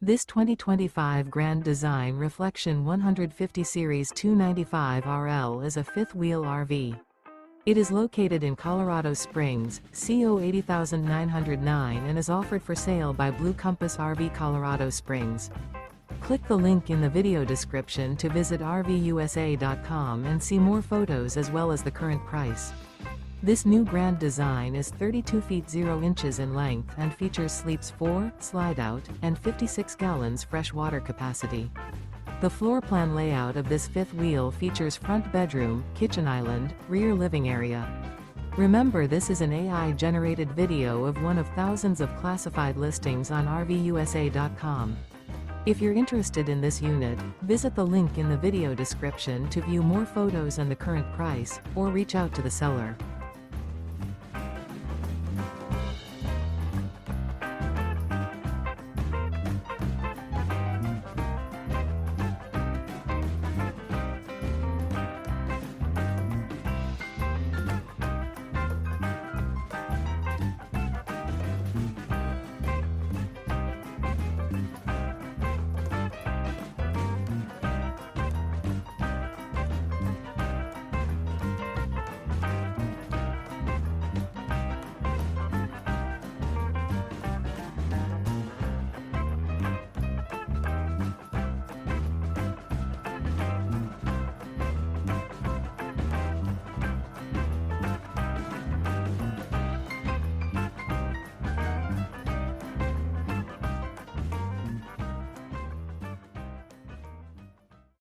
This 2025 Grand Design Reflection 150 Series 295RL is a fifth-wheel RV. It is located in Colorado Springs, CO 80909 and is offered for sale by Blue Compass RV Colorado Springs. Click the link in the video description to visit RVUSA.com and see more photos as well as the current price. This new Grand Design is 32 feet 0 inches in length and features sleeps 4, slide-out, and 56 gallons fresh water capacity. The floor plan layout of this fifth wheel features front bedroom, kitchen island, rear living area. Remember, this is an AI-generated video of one of thousands of classified listings on RVUSA.com. If you're interested in this unit, visit the link in the video description to view more photos and the current price, or reach out to the seller.